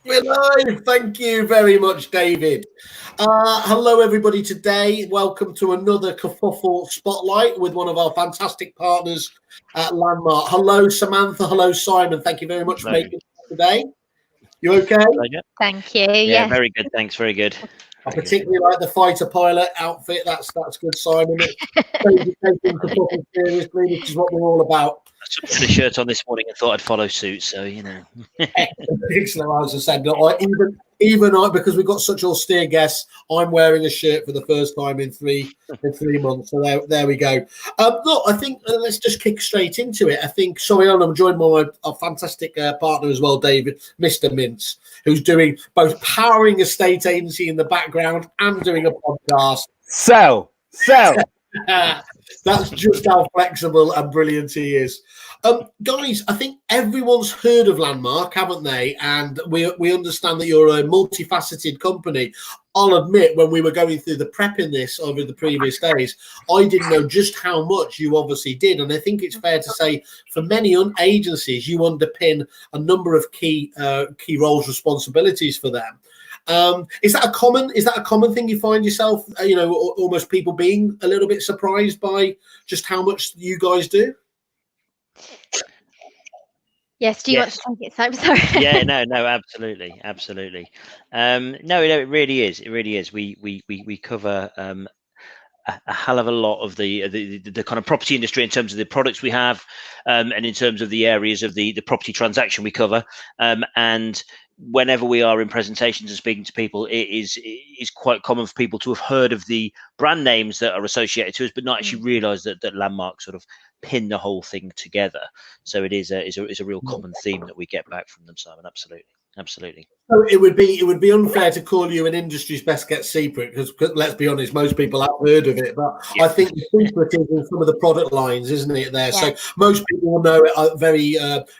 We're live. Thank you very much, David. Hello, everybody. Today, welcome to another Kerfuffle Spotlight with one of our fantastic partners at Landmark. Hello, Samantha. Hello, Simon. Thank you very much for making it today. You okay? Pleasure. Thank you. Yeah, Yes. very good. Thanks. Very good. I particularly like the fighter pilot outfit. That's good, Simon. Taking Kerfuffle seriously, which is what we're all about. I put a shirt on this morning and thought I'd follow suit, so you know. Excellent, as I said, even I, because we've got such austere guests, I'm wearing a shirt for the first time in three months. So there we go. Look, I think let's just kick straight into it. I think, sorry, I'm joined by our fantastic partner as well, David, Mr. Mintz, who's doing both powering a state agency in the background and doing a podcast. So. That's just how flexible and brilliant he is. Guys, I think everyone's heard of Landmark, haven't they? And we understand that you're a multifaceted company. I'll admit, when we were going through the prep in this over the previous days, I didn't know just how much you obviously did. And I think it's fair to say for many agencies, you underpin a number of key roles, responsibilities for them. Is that a common thing you find yourself, almost people being a little bit surprised by just how much you guys do? Yes. Do you want to take it, Simon? Sorry. Yeah. No. Absolutely. No. It really is. It really is. We cover a hell of a lot of the kind of property industry in terms of the products we have, and in terms of the areas of the property transaction we cover, and whenever we are in presentations and speaking to people, it is quite common for people to have heard of the brand names that are associated to us, but not actually realise that Landmark sort of pin the whole thing together. So it is a real common theme that we get back from them, Simon. Absolutely. So it would be unfair to call you an industry's best kept secret, because let's be honest, most people have heard of it. But I think the secret is in some of the product lines, isn't it? There, so most people will know it. Very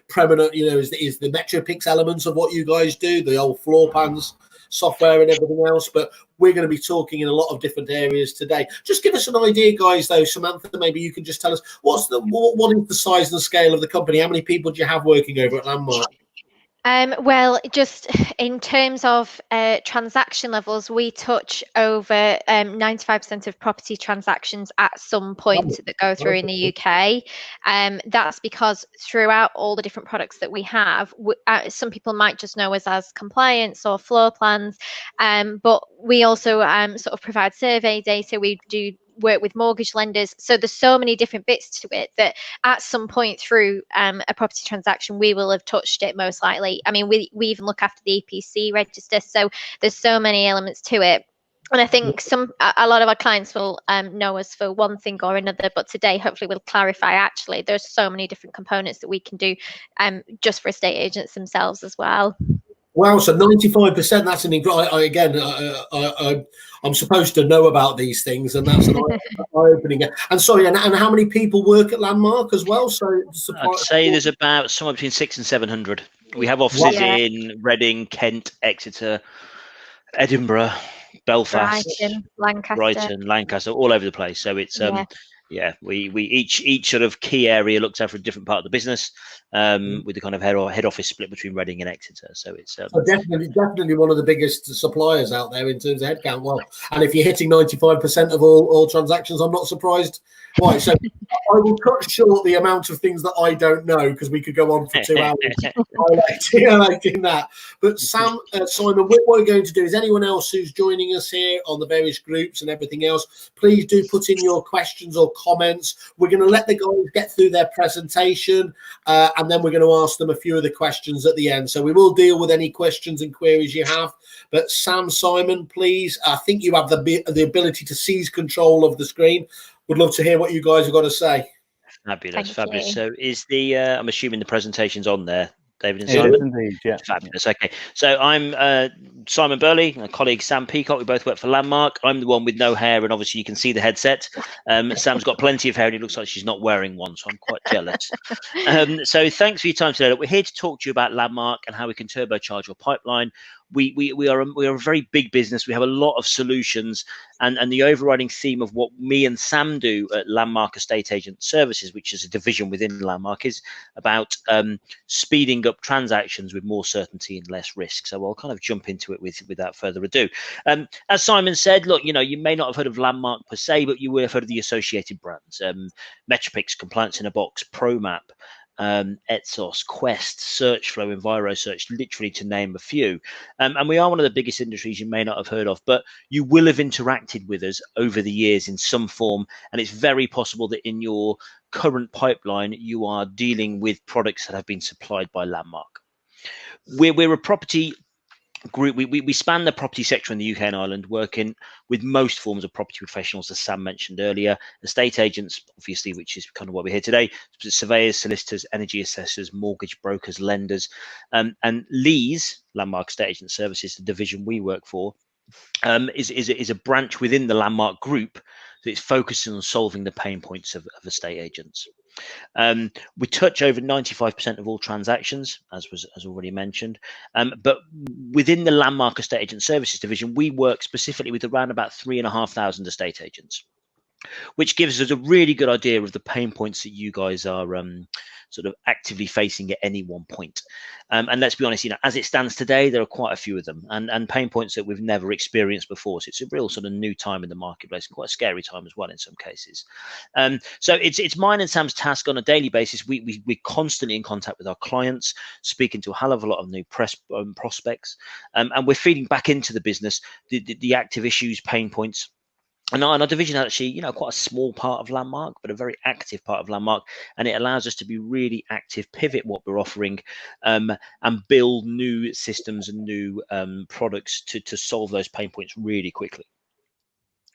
prominent, is the MetroPix elements of what you guys do, the old floor plans, software, and everything else. But we're going to be talking in a lot of different areas today. Just give us an idea, guys. Though, Samantha, maybe you can just tell us what is the size and scale of the company? How many people do you have working over at Landmark? Well, just in terms of transaction levels, we touch over 95% of property transactions at some point that go through in the UK. That's because throughout all the different products that we have, some people might just know us as compliance or floor plans, but we also sort of provide survey data. We do work with mortgage lenders, so there's so many different bits to it that at some point through a property transaction we will have touched it, most likely. I mean, we even look after the EPC register, so there's so many elements to it. And I think a lot of our clients will know us for one thing or another, but today hopefully we'll clarify actually there's so many different components that we can do just for estate agents themselves as well. Wow, so 95%, that's an again, I'm supposed to know about these things, and that's an eye-opening. And sorry, and how many people work at Landmark as well? So I'd say there's about somewhere between 600 and 700. We have offices in Reading, Kent, Exeter, Edinburgh, Belfast, Brighton, Lancaster, all over the place. So it's we each sort of key area looks after a different part of the business, with the kind of head office split between Reading and Exeter. So it's definitely one of the biggest suppliers out there in terms of headcount. Well, and if you're hitting 95% of all transactions, I'm not surprised. Right, so I will cut short the amount of things that I don't know, because we could go on for 2 hours highlighting that. But Simon, what we're going to do is, anyone else who's joining us here on the various groups and everything else, please do put in your questions or comments. We're going to let the guys get through their presentation, and then we're going to ask them a few of the questions at the end. So we will deal with any questions and queries you have. But Simon, please, I think you have the ability to seize control of the screen. Would love to hear what you guys have got to say. Fabulous. So is I'm assuming the presentation's on there, David and Simon? Indeed, yeah. Fabulous. Okay. So I'm Simon Burley, my colleague Sam Peacock. We both work for Landmark. I'm the one with no hair, and obviously you can see the headset. Sam's got plenty of hair, and it looks like she's not wearing one, so I'm quite jealous. So thanks for your time today. We're here to talk to you about Landmark and how we can turbocharge your pipeline. we are a very big business. We have a lot of solutions, and the overriding theme of what me and Sam do at Landmark Estate Agent Services, which is a division within Landmark, is about speeding up transactions with more certainty and less risk. So I'll kind of jump into it without further ado. As Simon said, look, you may not have heard of Landmark per se, but you will have heard of the associated brands: Metropix, Compliance in a Box, ProMap, Etsos, Quest, Searchflow, EnviroSearch, literally to name a few. And we are one of the biggest industries you may not have heard of, but you will have interacted with us over the years in some form, and it's very possible that in your current pipeline you are dealing with products that have been supplied by Landmark. We're a property group. We span the property sector in the UK and Ireland, working with most forms of property professionals, as Sam mentioned earlier: estate agents, obviously, which is kind of why we're here today, surveyors, solicitors, energy assessors, mortgage brokers, lenders, and Lee's, Landmark Estate Agent Services, the division we work for, is a branch within the Landmark Group that is focusing on solving the pain points of estate agents. We touch over 95% of all transactions, as already mentioned, but within the Landmark Estate Agent Services division, we work specifically with around about 3,500 estate agents, which gives us a really good idea of the pain points that you guys are sort of actively facing at any one point. And let's be honest, as it stands today, there are quite a few of them, and pain points that we've never experienced before. So it's a real sort of new time in the marketplace, quite a scary time as well in some cases. So it's mine and Sam's task on a daily basis. We're constantly in contact with our clients, speaking to a hell of a lot of new prospects, and we're feeding back into the business the active issues, pain points. And our division is actually, quite a small part of Landmark, but a very active part of Landmark, and it allows us to be really active, pivot what we're offering, and build new systems and new products to solve those pain points really quickly.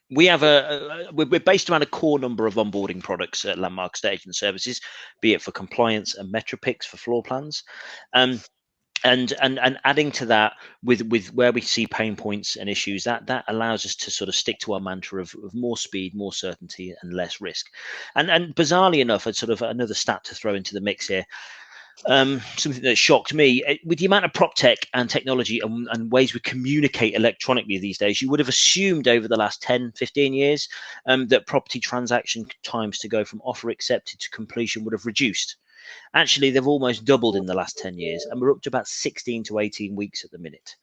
We have we're based around a core number of onboarding products at Landmark Estate Agent Services, be it for compliance and Metropix for floor plans. And adding to that with where we see pain points and issues, that allows us to sort of stick to our mantra of more speed, more certainty, and less risk. And bizarrely enough, it's sort of another stat to throw into the mix here. Something that shocked me, with the amount of prop tech and technology and ways we communicate electronically these days, you would have assumed over the last 10, 15 years that property transaction times to go from offer accepted to completion would have reduced. Actually, they've almost doubled in the last 10 years, and we're up to about 16 to 18 weeks at the minute.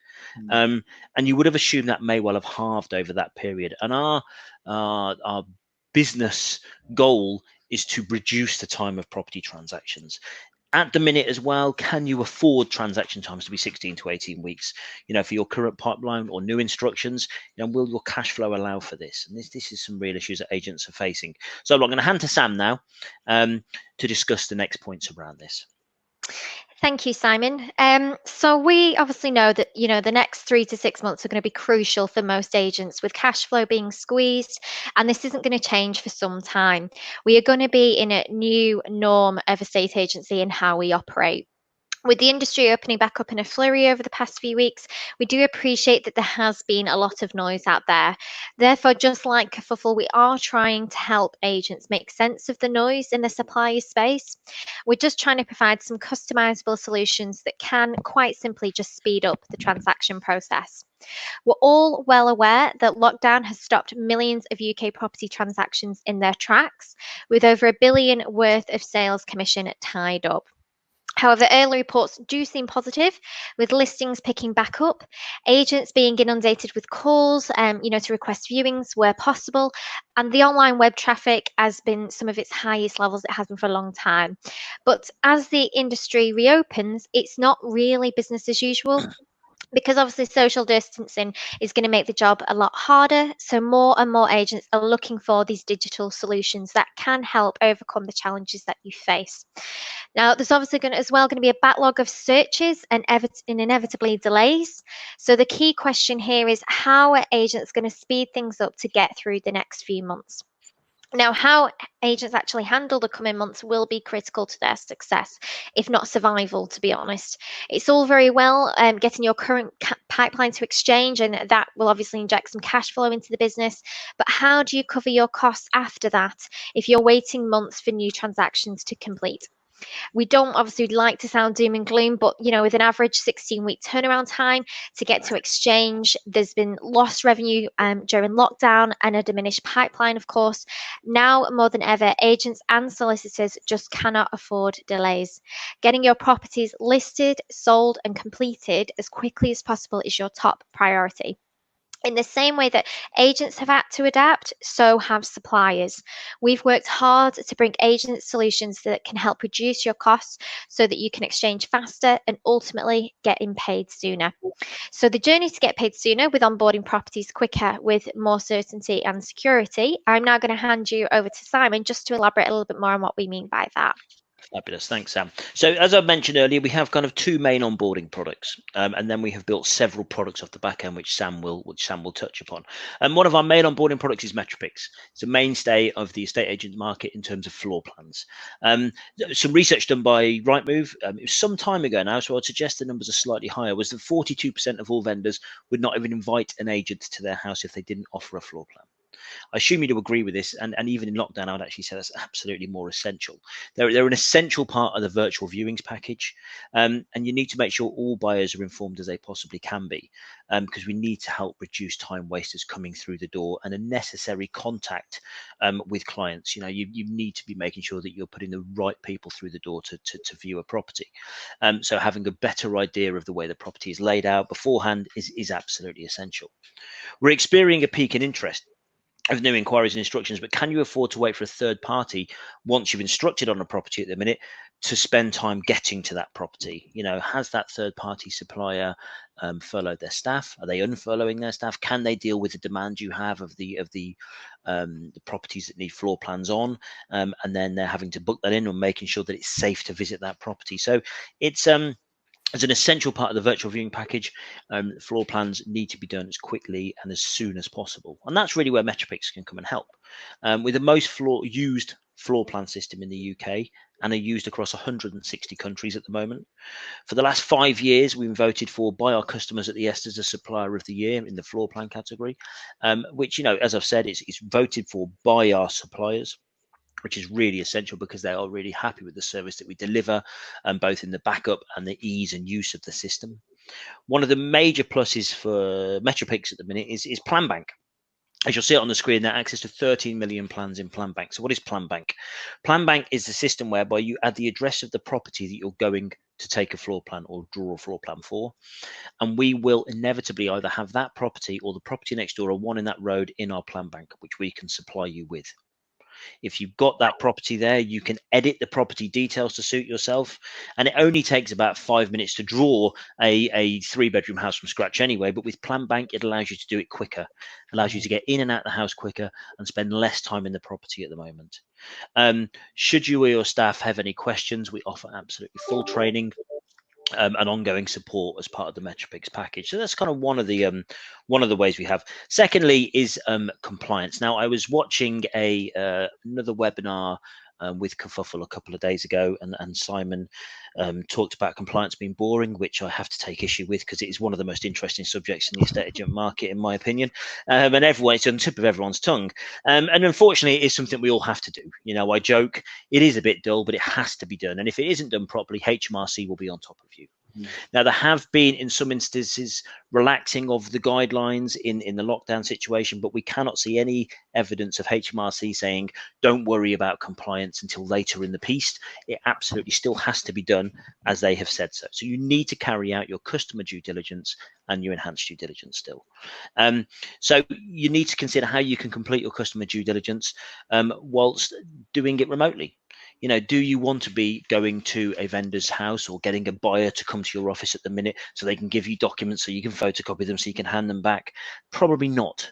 And you would have assumed that may well have halved over that period. And our business goal is to reduce the time of property transactions. At the minute as well, can you afford transaction times to be 16 to 18 weeks, for your current pipeline or new instructions? Will your cash flow allow for this? And this is some real issues that agents are facing. So I'm going to hand to Sam now to discuss the next points around this. Thank you, Simon. So we obviously know that, the next 3 to 6 months are going to be crucial for most agents, with cash flow being squeezed, and this isn't going to change for some time. We are going to be in a new norm of estate agency and how we operate. With the industry opening back up in a flurry over the past few weeks, we do appreciate that there has been a lot of noise out there. Therefore, just like Kerfuffle, we are trying to help agents make sense of the noise in the supplier space. We're just trying to provide some customizable solutions that can quite simply just speed up the transaction process. We're all well aware that lockdown has stopped millions of UK property transactions in their tracks, with over £1 billion worth of sales commission tied up. However, early reports do seem positive, with listings picking back up, agents being inundated with calls, to request viewings where possible, and the online web traffic has been some of its highest levels it has been for a long time. But as the industry reopens, it's not really business as usual, because obviously social distancing is going to make the job a lot harder. So more and more agents are looking for these digital solutions that can help overcome the challenges that you face. Now, there's obviously going to be a backlog of searches and inevitably delays. So the key question here is, how are agents going to speed things up to get through the next few months? Now, how agents actually handle the coming months will be critical to their success, if not survival, to be honest. It's all very well getting your current pipeline to exchange, and that will obviously inject some cash flow into the business. But how do you cover your costs after that if you're waiting months for new transactions to complete? We don't obviously like to sound doom and gloom, but with an average 16-week turnaround time to get to exchange, there's been lost revenue during lockdown and a diminished pipeline, of course. Now more than ever, agents and solicitors just cannot afford delays. Getting your properties listed, sold, and completed as quickly as possible is your top priority. In the same way that agents have had to adapt, so have suppliers. We've worked hard to bring agent solutions that can help reduce your costs so that you can exchange faster and ultimately getting paid sooner. So the journey to get paid sooner with onboarding properties quicker with more certainty and security. I'm now going to hand you over to Simon just to elaborate a little bit more on what we mean by that. Fabulous. Thanks, Sam. So as I mentioned earlier, we have kind of two main onboarding products, and then we have built several products off the back end, which Sam will touch upon. And one of our main onboarding products is Metropix. It's a mainstay of the estate agent market in terms of floor plans. Some research done by Rightmove, it was some time ago now, so I'd suggest the numbers are slightly higher, was that 42% of all vendors would not even invite an agent to their house if they didn't offer a floor plan. I assume you do agree with this, and even in lockdown, I would actually say that's absolutely more essential. They're an essential part of the virtual viewings package, and you need to make sure all buyers are informed as they possibly can be, because we need to help reduce time wasters coming through the door and unnecessary contact with clients. You need to be making sure that you're putting the right people through the door to view a property. So having a better idea of the way the property is laid out beforehand is absolutely essential. We're experiencing a peak in interest of new inquiries and instructions, but can you afford to wait for a third party once you've instructed on a property at the minute to spend time getting to that property? Has that third party supplier furloughed their staff? Are they unfurloughing their staff? Can they deal with the demand you have of the properties that need floor plans on? And then they're having to book that in or making sure that it's safe to visit that property. So it's as an essential part of the virtual viewing package, floor plans need to be done as quickly and as soon as possible. And that's really where Metropix can come and help. With the most used floor plan system in the UK and are used across 160 countries at the moment. For the last 5 years, we've been voted for by our customers at the EST as a Supplier of the Year in the floor plan category, which, as I've said, is voted for by our suppliers, which is really essential because they are really happy with the service that we deliver, both in the backup and the ease and use of the system. One of the major pluses for Metropix at the minute is Plan Bank. As you'll see it on the screen, there are access to 13 million plans in Plan Bank. So what is Plan Bank? Plan Bank is the system whereby you add the address of the property that you're going to take a floor plan or draw a floor plan for. And we will inevitably either have that property or the property next door or one in that road in our Plan Bank, which we can supply you with. If you've got that property there, you can edit the property details to suit yourself. And it only takes about 5 minutes to draw a 3-bedroom house from scratch anyway. But with Plan Bank, it allows you to do it quicker, allows you to get in and out of the house quicker and spend less time in the property at the moment. Should you or your staff have any questions, we offer absolutely full training and ongoing support as part of the Metropix package. So that's kind of one of the ways we have. Secondly is compliance. Now, I was watching another webinar with Kerfuffle a couple of days ago, and Simon talked about compliance being boring, which I have to take issue with because it is one of the most interesting subjects in the estate agent market, in my opinion. And it's on the tip of everyone's tongue. And unfortunately, it is something we all have to do. I joke, it is a bit dull, but it has to be done. And if it isn't done properly, HMRC will be on top of you. Now, there have been, in some instances, relaxing of the guidelines in the lockdown situation, but we cannot see any evidence of HMRC saying, don't worry about compliance until later in the piece. It absolutely still has to be done as they have said so. So you need to carry out your customer due diligence and your enhanced due diligence still. So you need to consider how you can complete your customer due diligence whilst doing it remotely. Do you want to be going to a vendor's house or getting a buyer to come to your office at the minute so they can give you documents so you can photocopy them so you can hand them back? Probably not.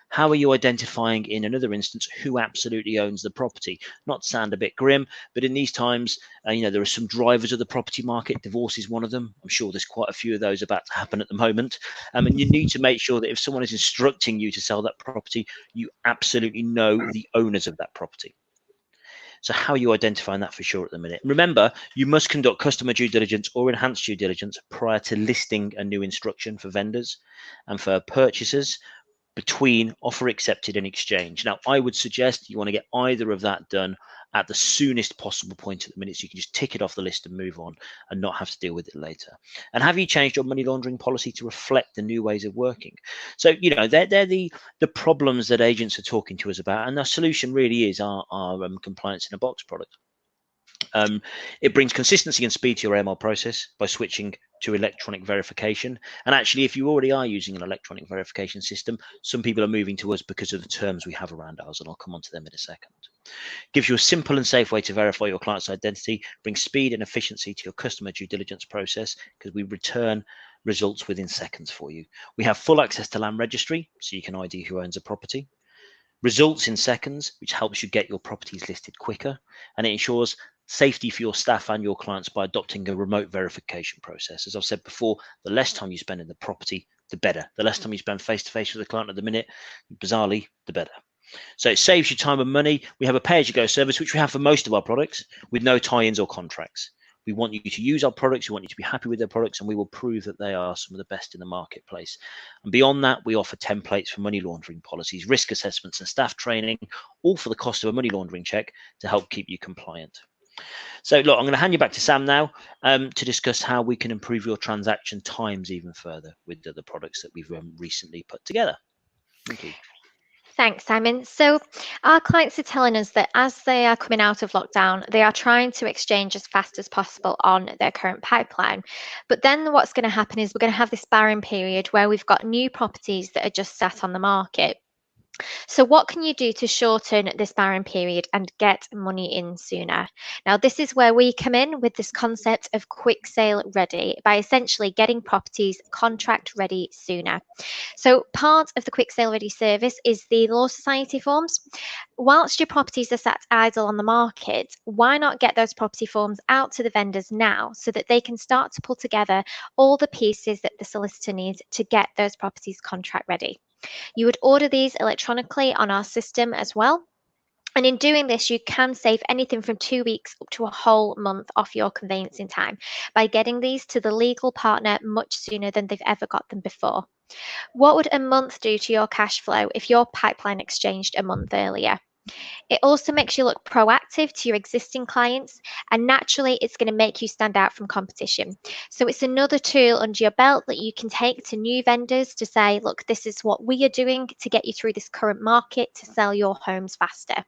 How are you identifying in another instance who absolutely owns the property? Not to sound a bit grim, but in these times, there are some drivers of the property market. Divorce is one of them. I'm sure there's quite a few of those about to happen at the moment. And you need to make sure that if someone is instructing you to sell that property, you absolutely know the owners of that property. So how are you identifying that for sure at the minute? Remember, you must conduct customer due diligence or enhanced due diligence prior to listing a new instruction for vendors and for purchasers between offer accepted and exchange. Now, I would suggest you want to get either of that done at the soonest possible point at the minute, so you can just tick it off the list and move on and not have to deal with it later. And have you changed your money laundering policy to reflect the new ways of working? So, you know, they're the problems that agents are talking to us about, and the solution really is our compliance in a box product. It brings consistency and speed to your AML process by switching to electronic verification. And actually, if you already are using an electronic verification system, some people are moving to us because of the terms we have around ours, and I'll come on to them in a second. Gives you a simple and safe way to verify your client's identity, brings speed and efficiency to your customer due diligence process, because we return results within seconds for you. We have full access to land registry, so you can ID who owns a property. Results in seconds, which helps you get your properties listed quicker, and it ensures safety for your staff and your clients by adopting a remote verification process. As I've said before, the less time you spend in the property, the better. The less time you spend face-to-face with the client at the minute, bizarrely, the better. So it saves you time and money. We have a pay-as-you-go service, which we have for most of our products, with no tie-ins or contracts. We want you to use our products. We want you to be happy with their products, and we will prove that they are some of the best in the marketplace. And beyond that, we offer templates for money laundering policies, risk assessments, and staff training, all for the cost of a money laundering check to help keep you compliant. So look, I'm going to hand you back to Sam now to discuss how we can improve your transaction times even further with the products that we've recently put together. Thank you. Thanks, Simon. So our clients are telling us that as they are coming out of lockdown, they are trying to exchange as fast as possible on their current pipeline. But then what's going to happen is we're going to have this barren period where we've got new properties that are just sat on the market. So what can you do to shorten this barren period and get money in sooner? Now, this is where we come in with this concept of quick sale ready by essentially getting properties contract ready sooner. So part of the quick sale ready service is the Law Society forms. Whilst your properties are sat idle on the market, why not get those property forms out to the vendors now so that they can start to pull together all the pieces that the solicitor needs to get those properties contract ready? You would order these electronically on our system as well. And in doing this, you can save anything from 2 weeks up to a whole month off your conveyancing time by getting these to the legal partner much sooner than they've ever got them before. What would a month do to your cash flow if your pipeline exchanged a month earlier? It also makes you look proactive to your existing clients, and naturally it's going to make you stand out from competition. So it's another tool under your belt that you can take to new vendors to say, look, this is what we are doing to get you through this current market to sell your homes faster.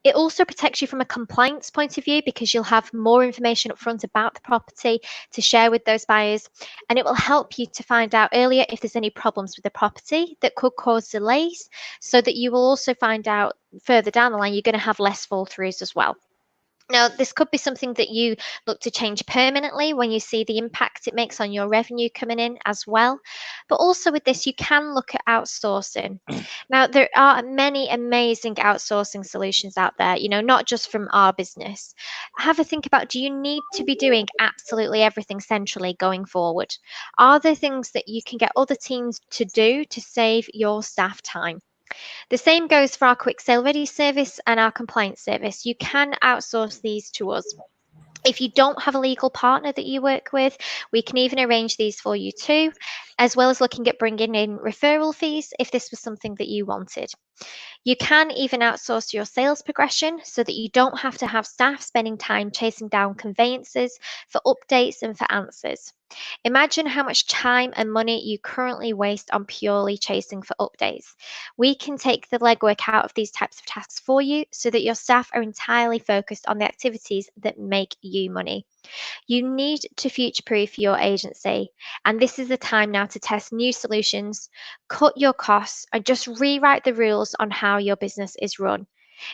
It also protects you from a compliance point of view because you'll have more information up front about the property to share with those buyers, and it will help you to find out earlier if there's any problems with the property that could cause delays, so that you will also find out further down the line you're going to have less fall throughs as well. Now, this could be something that you look to change permanently when you see the impact it makes on your revenue coming in as well. But also with this, you can look at outsourcing. Now, there are many amazing outsourcing solutions out there, you know, not just from our business. Have a think about, do you need to be doing absolutely everything centrally going forward? Are there things that you can get other teams to do to save your staff time? The same goes for our quick sale ready service and our compliance service. You can outsource these to us. If you don't have a legal partner that you work with, we can even arrange these for you too, as well as looking at bringing in referral fees if this was something that you wanted. You can even outsource your sales progression so that you don't have to have staff spending time chasing down conveyances for updates and for answers. Imagine how much time and money you currently waste on purely chasing for updates. We can take the legwork out of these types of tasks for you so that your staff are entirely focused on the activities that make you money. You need to future-proof your agency, and this is the time now to test new solutions, cut your costs, and just rewrite the rules on how your business is run.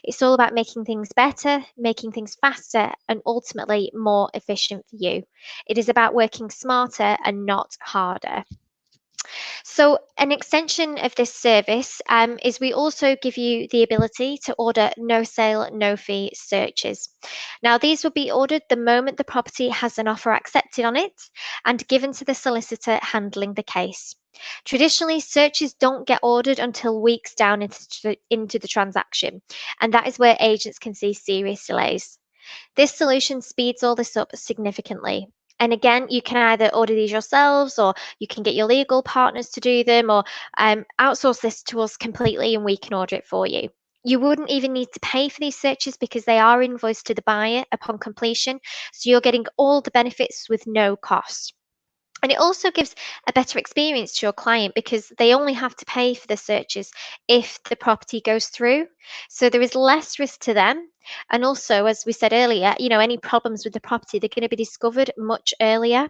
It's all about making things better, making things faster, and ultimately more efficient for you. It is about working smarter and not harder. So an extension of this service is we also give you the ability to order no sale, no fee searches. Now, these will be ordered the moment the property has an offer accepted on it and given to the solicitor handling the case. Traditionally, searches don't get ordered until weeks down into the transaction, and that is where agents can see serious delays. This solution speeds all this up significantly. And again, you can either order these yourselves, or you can get your legal partners to do them, or outsource this to us completely and we can order it for you. You wouldn't even need to pay for these searches because they are invoiced to the buyer upon completion. So you're getting all the benefits with no cost. And it also gives a better experience to your client because they only have to pay for the searches if the property goes through. So there is less risk to them. And also, as we said earlier, any problems with the property, they're going to be discovered much earlier.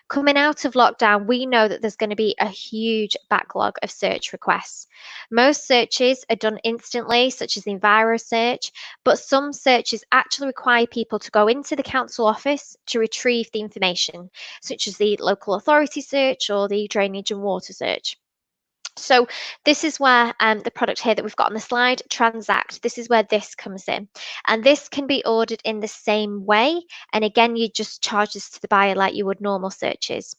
Coming out of lockdown, we know that there's going to be a huge backlog of search requests. Most searches are done instantly, such as the Enviro search, but some searches actually require people to go into the council office to retrieve the information, such as the local authority search or the drainage and water search. So this is where the product here that we've got on the slide, Transact, this is where this comes in. And this can be ordered in the same way. And again, you just charge this to the buyer like you would normal searches.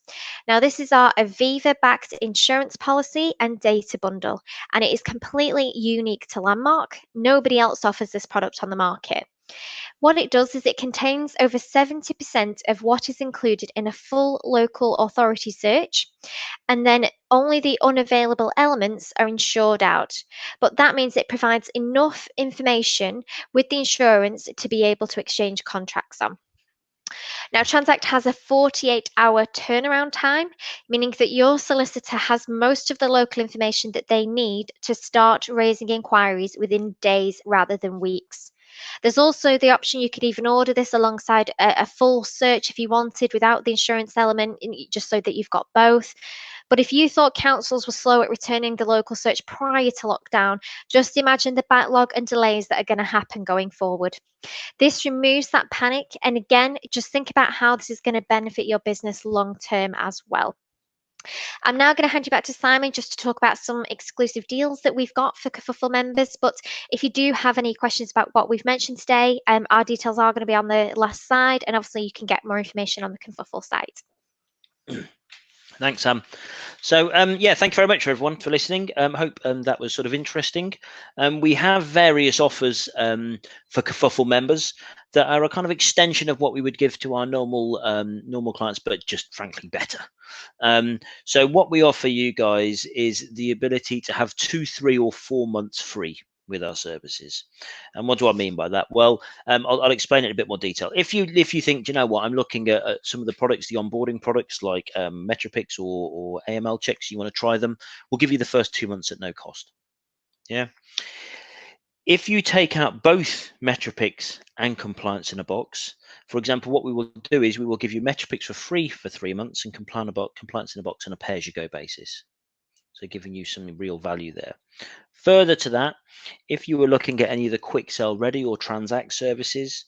Now, this is our Aviva-backed insurance policy and data bundle. And it is completely unique to Landmark. Nobody else offers this product on the market. What it does is it contains over 70% of what is included in a full local authority search, and then only the unavailable elements are insured out. But that means it provides enough information with the insurance to be able to exchange contracts on. Now, Transact has a 48-hour turnaround time, meaning that your solicitor has most of the local information that they need to start raising inquiries within days rather than weeks. There's also the option you could even order this alongside a full search if you wanted without the insurance element, just so that you've got both. But if you thought councils were slow at returning the local search prior to lockdown, just imagine the backlog and delays that are going to happen going forward. This removes that panic. And again, just think about how this is going to benefit your business long term as well. I'm now going to hand you back to Simon just to talk about some exclusive deals that we've got for Kerfuffle members. But if you do have any questions about what we've mentioned today, our details are going to be on the last side. And obviously, you can get more information on the Kerfuffle site. Thanks, Sam. So, yeah, thank you very much, everyone, for listening. Hope that was sort of interesting. We have various offers for Kerfuffle members that are a kind of extension of what we would give to our normal clients, but just frankly better. So what we offer you guys is the ability to have 2, 3, or 4 months free with our services. And what do I mean by that? Well, I'll explain it in a bit more detail. If you think, do you know what, I'm looking at some of the products, the onboarding products like Metropix or AML checks, you want to try them, we'll give you the first 2 months at no cost. Yeah. If you take out both Metropix and Compliance in a Box, for example, what we will do is we will give you Metropix for free for 3 months and Compliance in a Box on a pay-as-you-go basis. So giving you some real value there. Further to that, if you were looking at any of the quick sell ready or Transact services,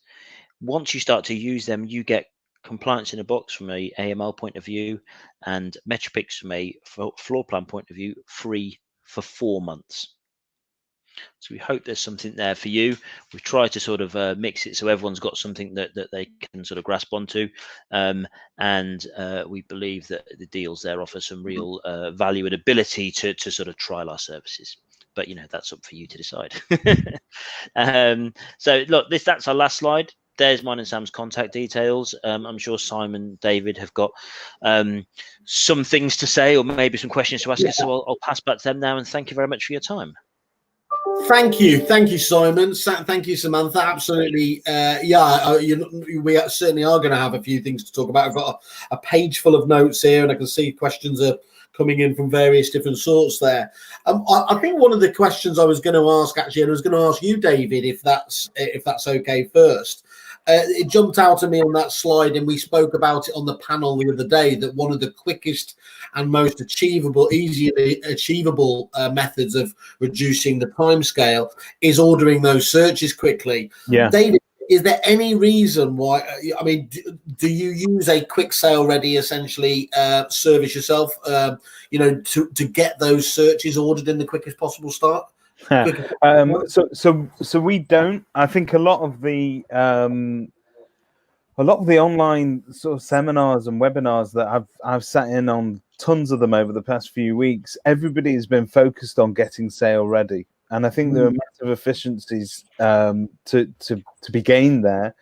once you start to use them, you get Compliance in a Box from a AML point of view and Metropix from a floor plan point of view free for 4 months. So we hope there's something there for you. We've tried to sort of mix it so everyone's got something that they can sort of grasp onto. And we believe that the deals there offer some real value and ability to sort of trial our services. But, that's up for you to decide. So look, that's our last slide. There's mine and Sam's contact details. I'm sure Simon, David have got some things to say or maybe some questions to ask us. So I'll pass back to them now. And thank you very much for your time. Thank you, Simon. Thank you, Samantha. Absolutely, we certainly are going to have a few things to talk about. I've got a page full of notes here, and I can see questions are coming in from various different sorts there. I think one of the questions I was going to ask, actually, and I was going to ask you, David, if that's okay first. It jumped out at me on that slide, and we spoke about it on the panel the other day, that one of the quickest and most easily achievable methods of reducing the timescale is ordering those searches quickly. Yeah. David, is there any reason why, do you use a quick sale ready, essentially, service yourself, to get those searches ordered in the quickest possible start? So we don't. I think a lot of the online sort of seminars and webinars that I've sat in on, tons of them over the past few weeks, everybody has been focused on getting sale ready, and I think there are massive efficiencies to be gained there.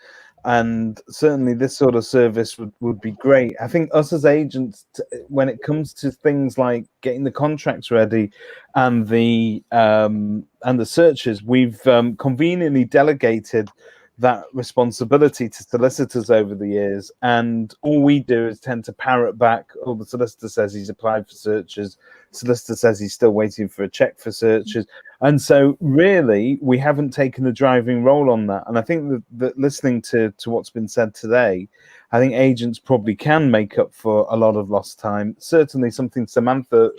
and certainly this sort of service would be great. I think us as agents, when it comes to things like getting the contracts ready and the searches, we've conveniently delegated that responsibility to solicitors over the years, and all we do is tend to parrot back, oh, the solicitor says he's applied for searches, solicitor says he's still waiting for a check for searches. And so really we haven't taken the driving role on that. And I think that listening to what's been said today, I think agents probably can make up for a lot of lost time. Certainly something Samantha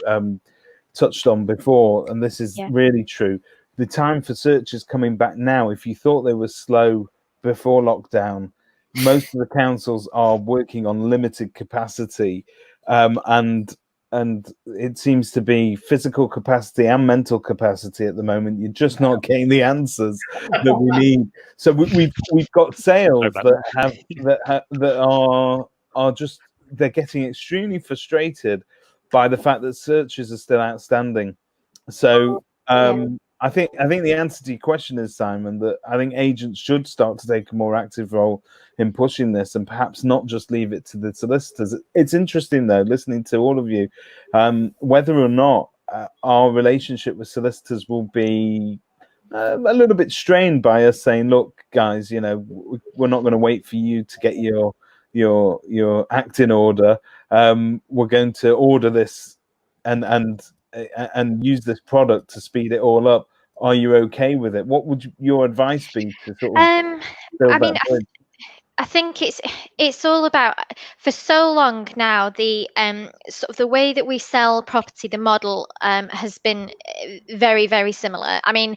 touched on before, and this is really true. The time for searches coming back now, if you thought they were slow before lockdown, most of the councils are working on limited capacity, and it seems to be physical capacity and mental capacity at the moment. You're just not getting the answers that we need. So we've got sales that are just, they're getting extremely frustrated by the fact that searches are still outstanding. So I think the answer to your question is, Simon, that I think agents should start to take a more active role in pushing this, and perhaps not just leave it to the solicitors. It's interesting, though, listening to all of you, whether or not our relationship with solicitors will be a little bit strained by us saying, look, guys, you know, we're not going to wait for you to get your act in order. We're going to order this and use this product to speed it all up. Are you okay with it? What would your advice be to sort of build that bridge? I think it's all about, for so long now, the sort of the way that we sell property, the model has been very, very similar. I mean,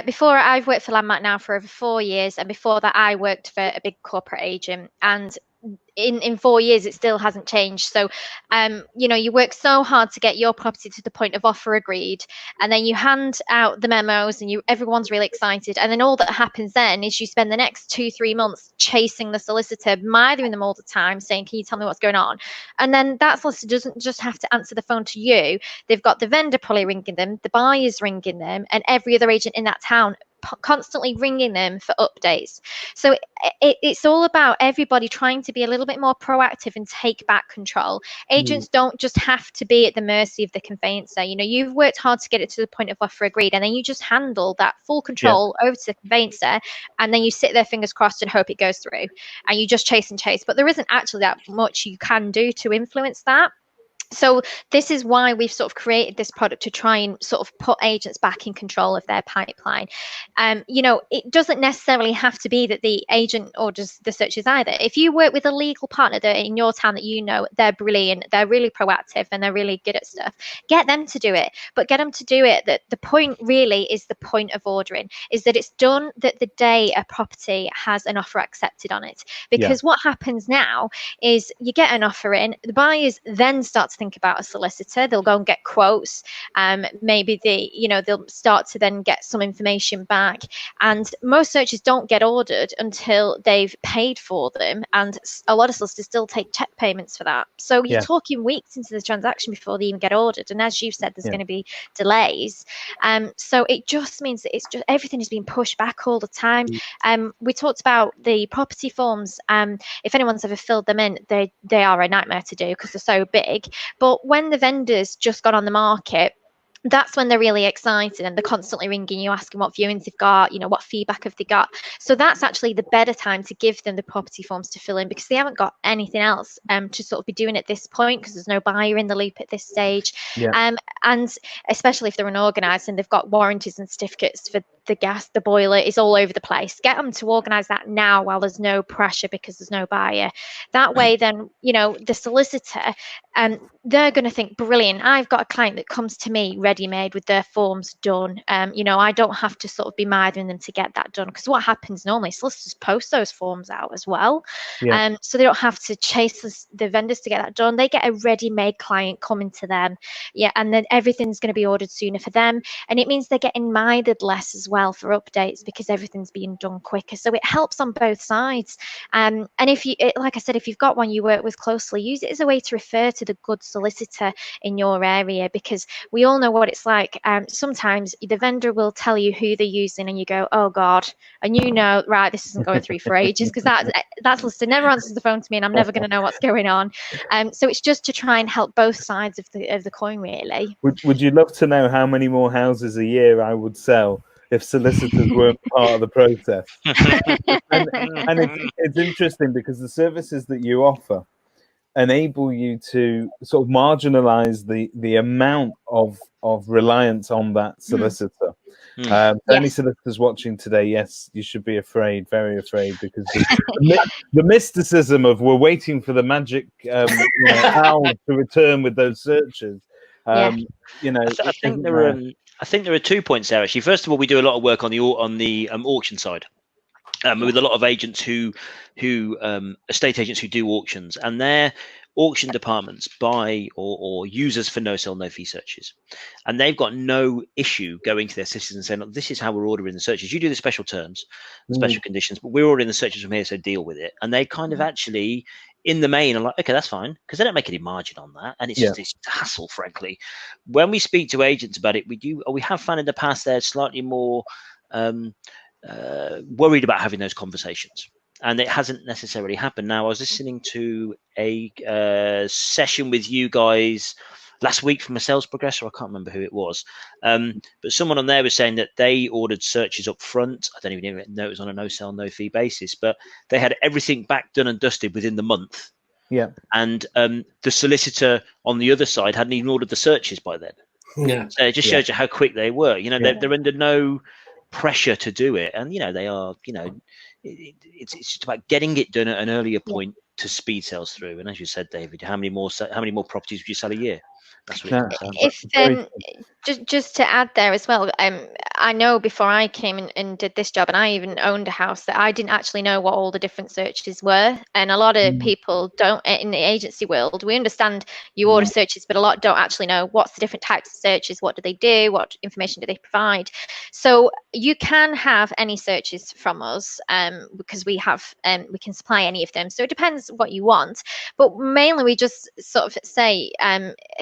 before, I've worked for Landmark now for over 4 years, and before that I worked for a big corporate agent, and in 4 years it still hasn't changed. So you know, you work so hard to get your property to the point of offer agreed, and then you hand out the memos, and everyone's really excited, and then all that happens then is you spend the next 2-3 months chasing the solicitor, mithering them all the time, saying, can you tell me what's going on? And then that solicitor doesn't just have to answer the phone to you, they've got the vendor probably ringing them, the buyers ringing them, and every other agent in that town constantly ringing them for updates. So it's all about everybody trying to be a little bit more proactive and take back control. Agents don't just have to be at the mercy of the conveyancer. You know, you've worked hard to get it to the point of offer agreed, and then you just handle that full control over to the conveyancer, and then you sit there fingers crossed and hope it goes through, and you just chase and chase. But there isn't actually that much you can do to influence that. So this is why we've sort of created this product, to try and sort of put agents back in control of their pipeline. You know, it doesn't necessarily have to be that the agent orders the searches either. If you work with a legal partner that in your town that you know, they're brilliant, they're really proactive, and they're really good at stuff, get them to do it. But get them to do it that the point really is the point of ordering, is that it's done that the day a property has an offer accepted on it. Because what happens now is you get an offer in, the buyers then start to think about a solicitor, they'll go and get quotes, maybe they'll start to then get some information back, and most searches don't get ordered until they've paid for them, and a lot of solicitors still take check payments for that. So you're talking weeks into the transaction before they even get ordered, and as you've said, there's going to be delays. So it just means that it's just everything is being pushed back all the time. We talked about the property forms. If anyone's ever filled them in, they are a nightmare to do because they're so big. But when the vendors just got on the market, that's when they're really excited, and they're constantly ringing you, asking what viewings they've got, you know, what feedback have they got. So that's actually the better time to give them the property forms to fill in, because they haven't got anything else to sort of be doing at this point, because there's no buyer in the loop at this stage. And especially if they're unorganised and they've got warranties and certificates for the gas, the boiler is all over the place. Get them to organise that now while there's no pressure because there's no buyer. That way, then, you know, the solicitor, they're going to think, brilliant, I've got a client that comes to me ready-made with their forms done. You know, I don't have to sort of be mithering them to get that done, because what happens normally, solicitors post those forms out as well. So they don't have to chase the vendors to get that done. They get a ready-made client coming to them, and then everything's going to be ordered sooner for them, and it means they're getting mithered less as well. well for updates because everything's being done quicker. So it helps on both sides. And if you, like I said, if you've got one you work with closely, use it as a way to refer to the good solicitor in your area, because we all know what it's like. Sometimes the vendor will tell you who they're using and you go, oh God, and you know, right, this isn't going through for ages, because that solicitor never answers the phone to me and I'm never going to know what's going on. So it's just to try and help both sides of the coin, really. Would you love to know how many more houses a year I would sell if solicitors weren't part of the process? and it's interesting because the services that you offer enable you to sort of marginalize the amount of reliance on that solicitor. Any solicitors watching today, yes, you should be afraid, very afraid, because the mysticism of we're waiting for the magic owl to return with those searches. I think there are 2 points there, actually. First of all, we do a lot of work on the auction side. With a lot of agents who estate agents who do auctions, and their auction departments buy or use us for no sell, no fee searches, and they've got no issue going to their solicitors and saying, look, this is how we're ordering the searches. You do the special terms, special conditions, but we're ordering the searches from here, so deal with it. And they kind of actually, in the main, are like, okay, that's fine, because they don't make any margin on that, and it's just a hassle, frankly. When we speak to agents about it, we have found in the past they're slightly more worried about having those conversations, and it hasn't necessarily happened. Now, I was listening to a session with you guys last week from a sales progressor. I can't remember who it was, but someone on there was saying that they ordered searches up front. I don't even know it was on a no sell, no fee basis, but they had everything back done and dusted within the month. Yeah, and the solicitor on the other side hadn't even ordered the searches by then. Yeah, so it just shows you how quick they were. They're under no pressure to do it, and they are. It's just about getting it done at an earlier point to speed sales through. And as you said, David, how many more properties would you sell a year? That's what it comes down to. Just to add there as well, I know before I came and did this job, and I even owned a house, that I didn't actually know what all the different searches were. And a lot of people don't, in the agency world, we understand you order searches, but a lot don't actually know what's the different types of searches, what do they do, what information do they provide. So you can have any searches from us, because we have, we can supply any of them. So it depends what you want, but mainly we just sort of say,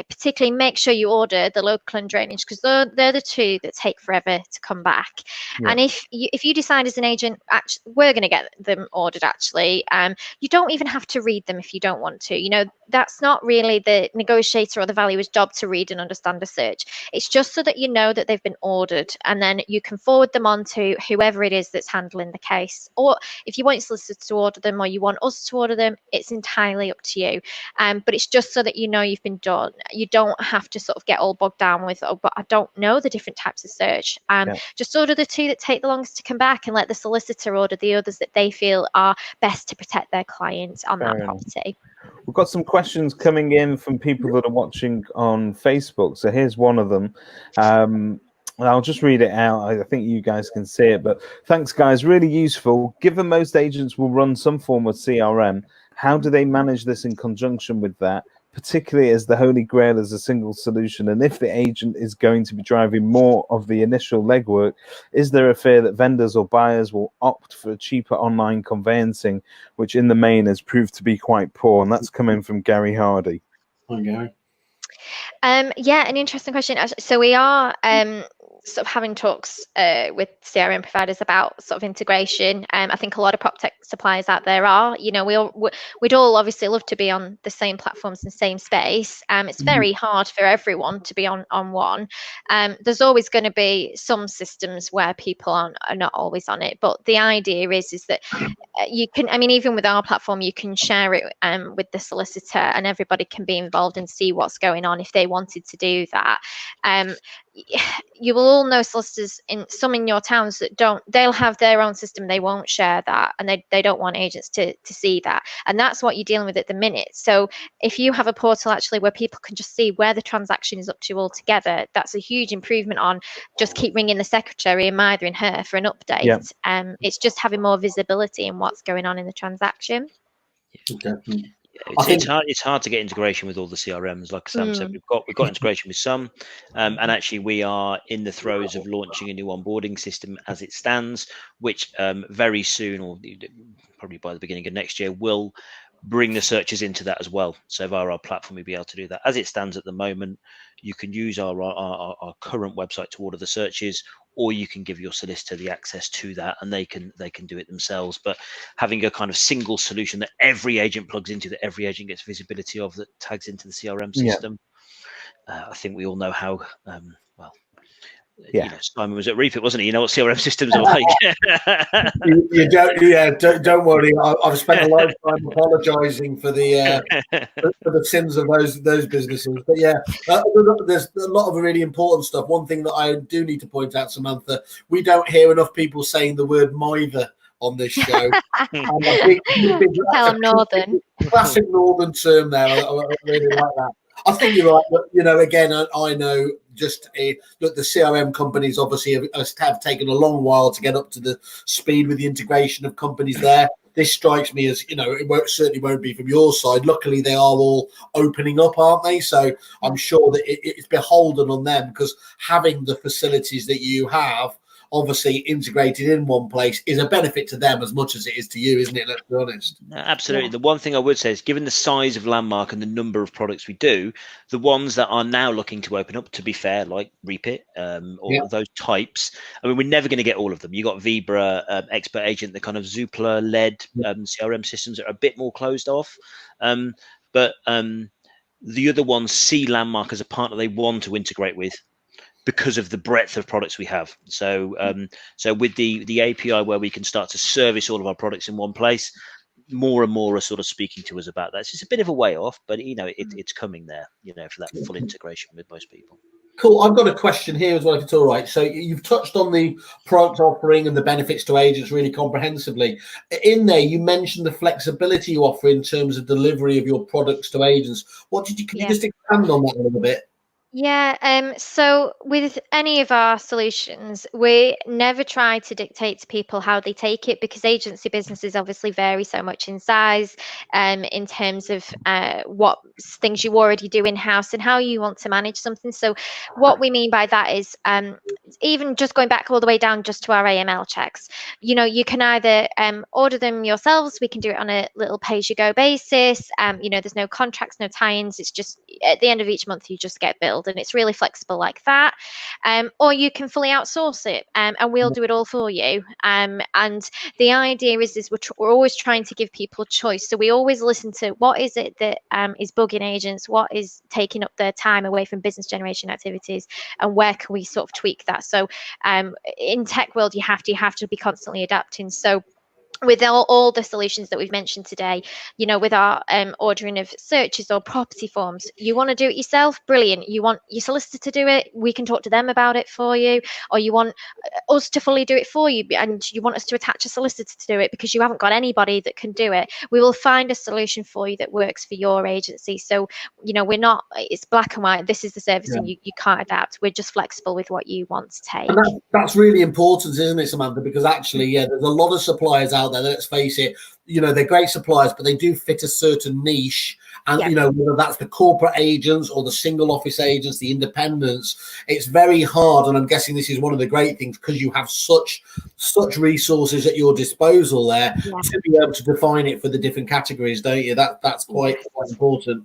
particularly make sure you order the local and drainage, because they're the two that take forever to come back. And if you decide as an agent, actually, we're going to get them ordered, actually, you don't even have to read them if you don't want to. That's not really the negotiator or the valuer's job to read and understand a search. It's just so that you know that they've been ordered, and then you can forward them on to whoever it is that's handling the case. Or if you want your solicitor to order them, or you want us to order them, it's entirely up to you. But it's just so that you've been done. You don't have to sort of get all bogged down with, oh, but I don't know the different types of search. Just order the two that take the longest to come back, and let the solicitor order the others that they feel are best to protect their clients on that property. We've got some questions coming in from people that are watching on Facebook. So here's one of them. I'll just read it out. I think you guys can see it, but thanks, guys. Really useful. Given most agents will run some form of CRM, how do they manage this in conjunction with that, particularly as the Holy Grail is a single solution? And if the agent is going to be driving more of the initial legwork, is there a fear that vendors or buyers will opt for cheaper online conveyancing, which in the main has proved to be quite poor? And that's coming from Gary Hardy. Hi, Gary. Yeah, an interesting question. So we are sort of having talks with CRM providers about sort of integration. I think a lot of prop tech suppliers out there are. We'd all obviously love to be on the same platforms and same space. It's very hard for everyone to be on one. There's always going to be some systems where people are not always on it, but the idea is that you can, even with our platform, you can share it with the solicitor, and everybody can be involved and see what's going on if they wanted to do that. You will all know solicitors in your towns that they'll have their own system, they won't share that, and they don't want agents to see that, and that's what you're dealing with at the minute. So if you have a portal actually where people can just see where the transaction is up to all together, that's a huge improvement on just keep ringing the secretary and mithering her for an update. It's just having more visibility in what's going on in the transaction. Definitely. It's hard to get integration with all the CRMs. Like Sam said, we've got integration with some, and actually we are in the throes of launching a new onboarding system as it stands, which very soon, or probably by the beginning of next year, will bring the searches into that as well. So via our platform, we'll be able to do that. As it stands at the moment, you can use our current website to order the searches, or you can give your solicitor the access to that and they can do it themselves. But having a kind of single solution that every agent plugs into, that every agent gets visibility of, that tags into the CRM system, I think we all know how Simon was at Reapit, wasn't he? You know what CRM systems are like. Don't worry. I've spent a lifetime apologising for the sins of those businesses. But there's a lot of really important stuff. One thing that I do need to point out, Samantha, we don't hear enough people saying the word "mither" on this show. Northern. Classic Northern term there. I really like that. I think you're right, but again, I know just that the CRM companies obviously have taken a long while to get up to the speed with the integration of companies there. This strikes me as, it certainly won't be from your side. Luckily, they are all opening up, aren't they? So I'm sure that it's beholden on them, because having the facilities that you have obviously integrated in one place is a benefit to them as much as it is to you, isn't it? Let's be honest. Absolutely. Yeah. The one thing I would say is, given the size of Landmark and the number of products we do, the ones that are now looking to open up, to be fair, like Reapit or those types, I mean, we're never going to get all of them. You got Vibra, Expert Agent, the kind of Zoopla-led CRM systems that are a bit more closed off. But the other ones see Landmark as a partner they want to integrate with, because of the breadth of products we have. So with the API where we can start to service all of our products in one place, more and more are sort of speaking to us about that. So it's a bit of a way off, but it's coming there, for that full integration with most people. Cool. I've got a question here as well, if it's all right. So you've touched on the product offering and the benefits to agents really comprehensively. In there, you mentioned the flexibility you offer in terms of delivery of your products to agents. Can you just expand on that a little bit? Yeah, so with any of our solutions, we never try to dictate to people how they take it, because agency businesses obviously vary so much in size, in terms of what things you already do in-house and how you want to manage something. So what we mean by that is, even just going back all the way down just to our AML checks, you can either order them yourselves. We can do it on a little pay-as-you-go basis. There's no contracts, no tie-ins. It's just at the end of each month, you just get billed. And it's really flexible like that. Or you can fully outsource it, and we'll do it all for you. And the idea is we're always trying to give people choice. So we always listen to what is it that is bugging agents, what is taking up their time away from business generation activities, and where can we sort of tweak that. So in tech world, you have to be constantly adapting. So with all the solutions that we've mentioned today, with our ordering of searches or property forms, you want to do it yourself, brilliant. You want your solicitor to do it, we can talk to them about it for you. Or you want us to fully do it for you, and you want us to attach a solicitor to do it because you haven't got anybody that can do it. We will find a solution for you that works for your agency. So, we're not, it's black and white, this is the service and you can't adapt. We're just flexible with what you want to take. And that's really important, isn't it, Samantha? Because actually, there's a lot of suppliers out there, let's face it, they're great suppliers, but they do fit a certain niche. And, whether that's the corporate agents or the single office agents, the independents, it's very hard. And I'm guessing this is one of the great things, because you have such resources at your disposal there to be able to define it for the different categories, don't you? That's quite important.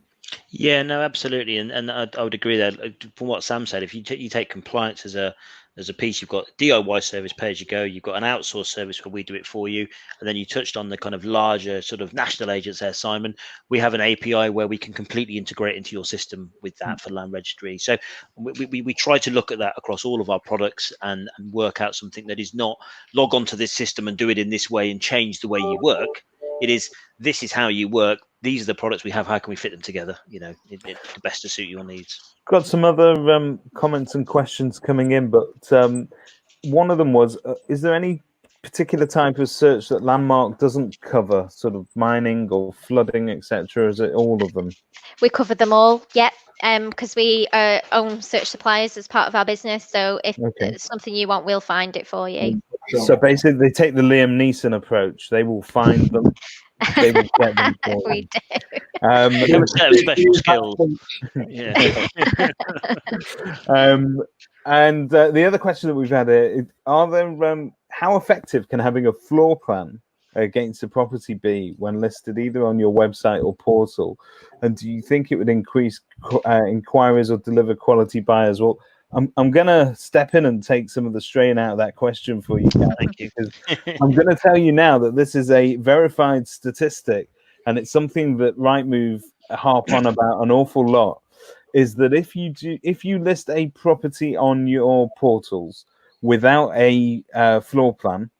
Yeah, no, absolutely. And I would agree there. From what Sam said, if you take compliance as a piece, you've got DIY service, pay as you go, you've got an outsourced service where we do it for you, and then you touched on the kind of larger sort of national agents there, Simon. We have an API where we can completely integrate into your system with that for land registry. So we try to look at that across all of our products and work out something that is not log on to this system and do it in this way and change the way you work. It is, this is how you work. These are the products we have. How can we fit them together? The best to suit your needs. Got some other comments and questions coming in, but one of them was, is there any particular type of search that Landmark doesn't cover, sort of mining or flooding, etc.? Is it all of them? We cover them all, because we own search suppliers as part of our business. So if it's something you want, we'll find it for you. So basically, they take the Liam Neeson approach. They will find them. They will get them for we them. do. You have a set of special skills. Yeah. And the other question that we've had are there how effective can having a floor plan against a property be when listed either on your website or portal? And do you think it would increase inquiries or deliver quality buyers? Well, I'm going to step in and take some of the strain out of that question for you guys. Thank you. Because I'm going to tell you now that this is a verified statistic, and it's something that Rightmove harp on about an awful lot. Is that if you list a property on your portals without a floor plan,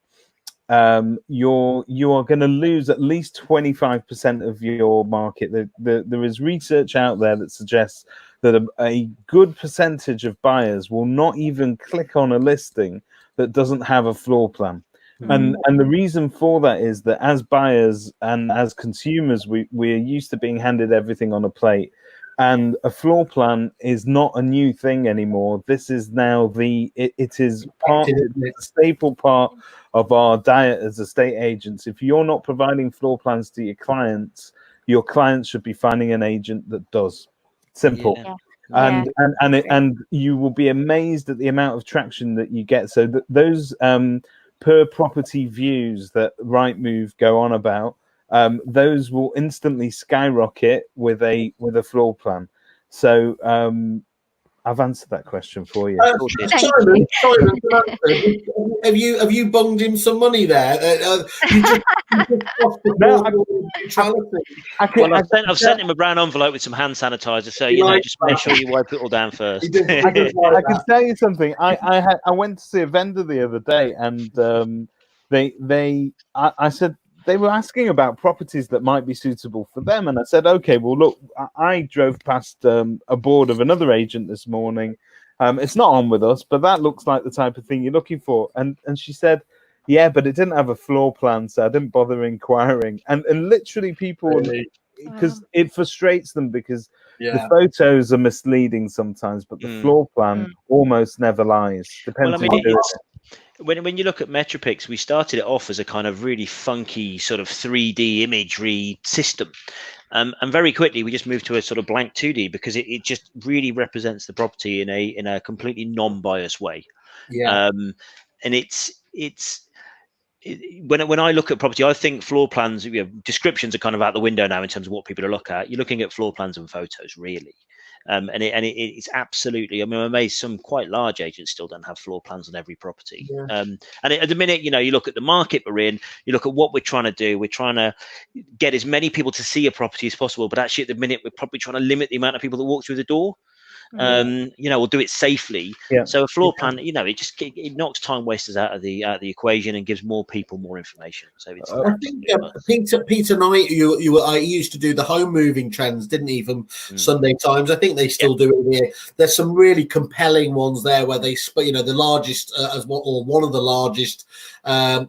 you are going to lose at least 25% of your market. There is research out there that suggests that a good percentage of buyers will not even click on a listing that doesn't have a floor plan. And the reason for that is that as buyers and as consumers, we're used to being handed everything on a plate. And a floor plan is not a new thing anymore. This is now it is a staple part of our diet as estate agents. If you're not providing floor plans to your clients should be finding an agent that does. Simple. Yeah. And you will be amazed at the amount of traction that you get. So those per property views that Rightmove go on about, those will instantly skyrocket with a floor plan. So I've answered that question for you. Simon, have you bunged him some money there? I've sent him a brown envelope with some hand sanitizer, so just make sure you wipe it all down first. I can tell you something. I went to see a vendor the other day, and I said, they were asking about properties that might be suitable for them. And I said, okay, well, look, I drove past a board of another agent this morning. It's not on with us, but that looks like the type of thing you're looking for. And she said, yeah, but it didn't have a floor plan, so I didn't bother inquiring. And literally people, because it frustrates them because the photos are misleading sometimes, but the floor plan almost never lies. Depends when you look at Metropix, we started it off as a kind of really funky sort of 3D imagery system. And very quickly, we just moved to a sort of blank 2D because it just really represents the property in a completely non-biased way. Yeah. And when I look at property, I think floor plans, descriptions are kind of out the window now in terms of what people are looking at. You're looking at floor plans and photos, really. And it's absolutely, I'm amazed some quite large agents still don't have floor plans on every property. Yeah. And at the minute, you look at the market we're in, you look at what we're trying to do. We're trying to get as many people to see a property as possible. But actually, at the minute, we're probably trying to limit the amount of people that walk through the door. We'll do it safely. Yeah. So a floor plan, it knocks time wasters out of the equation and gives more people more information. So it's I think Peter Knight, I used to do the home moving trends, didn't he, from Sunday Times? I think they still do it here. There's some really compelling ones there where they, the largest one of the largest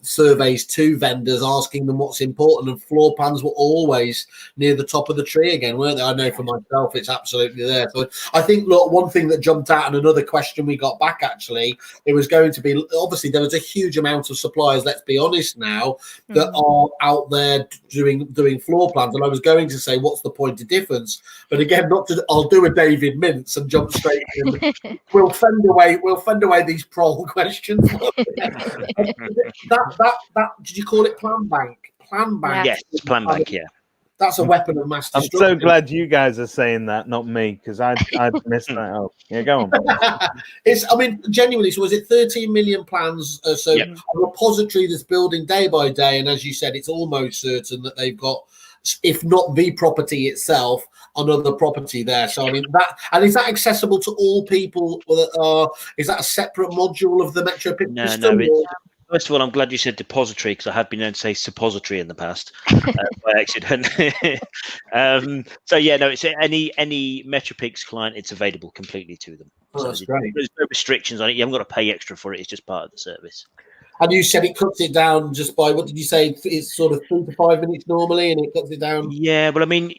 surveys to vendors asking them what's important, and floor plans were always near the top of the tree again, weren't they? I know for myself, it's absolutely there. So I think, look, one thing that jumped out and another question we got back, actually, it was going to be, obviously there was a huge amount of suppliers, let's be honest now, that are out there doing floor plans, and I was going to say, what's the point of difference? But again, I'll do a David Mintz and jump straight in. We'll fend away these prol questions. that did you call it plan bank? Plan bank. Yes, plan bank. Yeah. That's a weapon of mass destruction. I'm so glad you guys are saying that, not me, because I'd missed that out. Yeah, go on. Genuinely, so was it 13 million plans? A repository that's building day by day, and as you said, it's almost certain that they've got, if not the property itself, another property there. So is that accessible to all people? Is that a separate module of the Metropix system? No. First of all, I'm glad you said depository, because I have been known to say suppository in the past by accident. It's any Metropix client, it's available completely to them. That's great. There's no restrictions on it. You haven't got to pay extra for it. It's just part of the service. And you said it cuts it down just by, what did you say? It's sort of 3 to 5 minutes normally, and it cuts it down. Yeah, well, I mean,